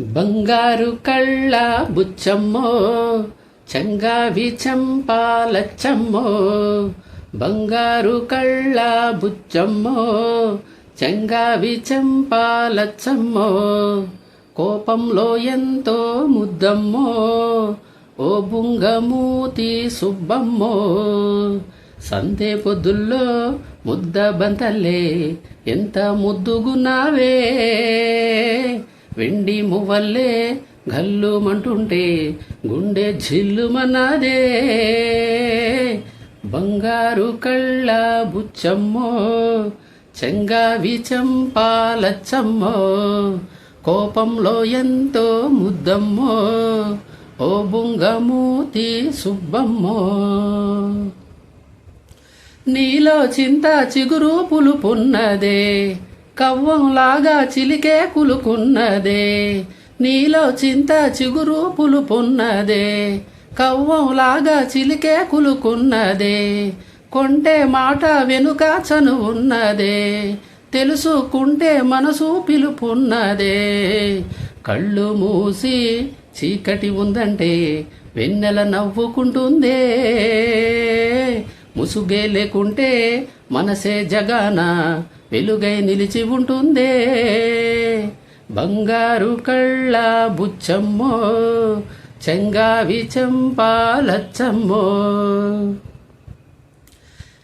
బంగారు కళ్ళ బుచ్చమ్మో చంగావి చంపాలచ్చమ్మో. బంగారు కళ్ళ బుచ్చమ్మో చంగావి చంపాలచ్చమ్మో. కోపంలో ఎంతో ముద్దమ్మో ఓ బుంగమూతి సుబ్బమ్మో. సందే పొద్దుల్లో ముద్ద బంతల్లే ఎంత ముద్దుగున్నావే. వెండి మువ్వల్లే గల్లుమంటుంటే గుండె జిల్లుమన్నదే. బంగారు కళ్ళ బుచ్చమ్మో చెంగావి చంపాలచ్చమ్మో. కోపంలో ఎంతో ముద్దమ్మో ఓ బుంగమూతి సుబ్బమ్మో. నీలో చింత చిగురు పులుపున్నదే కవ్వంలాగా చిలికే కులుకున్నదే. నీలో చింత చిగురు పులుపున్నదే కవ్వంలాగా చిలికే కులుకున్నదే. కొంటే మాట వెనుక చనువున్నదే తెలుసుకుంటే మనసు పిలుపున్నదే. కళ్ళు మూసి చీకటి ఉందంటే వెన్నెల నవ్వుకుంటుందే. ముసుగే లేకుంటే మనసే జగాన వెలుగై నిలిచి ఉంటుందే. బంగారు కళ్ళ బుచ్చమ్మో చెంగావి చంపాలచ్చమ్మో.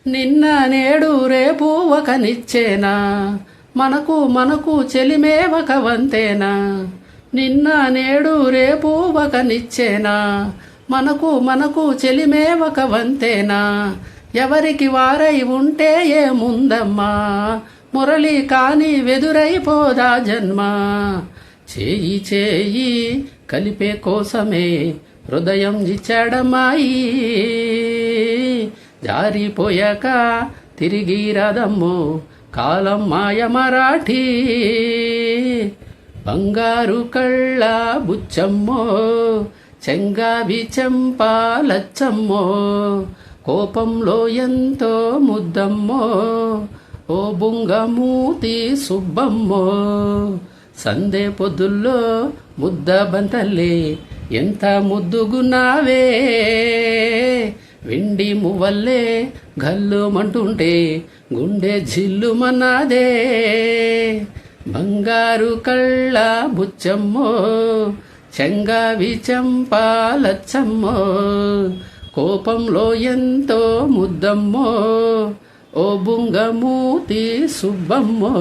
నిన్న నేడు రేపు ఒక నిచ్చేనా మనకు మనకు చెలిమే ఒక వంతేనా. నిన్న నేడు రేపు ఒక నిచ్చేనా మనకు మనకు చెలిమే ఒక వంతేనా. ఎవరికి వారై ఉంటే ఏముందమ్మా మురళి కాని వెదురైపోదా జన్మ. చేయి చేయి కలిపే కోసమే హృదయం ఇచ్చాడమ్మాయి. జారిపోయాక తిరిగి రాదమ్మో కాలం మాయ మరాఠీ. బంగారు కళ్ళ బుచ్చమ్మో చెంగావి చంపాలచ్చమ్మో. కోపంలో ఎంతో ముద్దమ్మో ఓ బుంగమూతి సుబ్బమ్మో. సందే పొద్దుల్లో ముద్ద బంతల్లే ఎంత ముద్దుగున్నావే. వెండి మువ్వల్లే గల్లుమంటుంటే గుండె జిల్లుమన్నదే. బంగారు కళ్ళ బుచ్చమ్మో చెంగావి చంపాలచ్చమ్మో. కోపంలో ఎంతో ముద్దమ్మో ఓ బుంగమూతి సుబ్బమ్మో.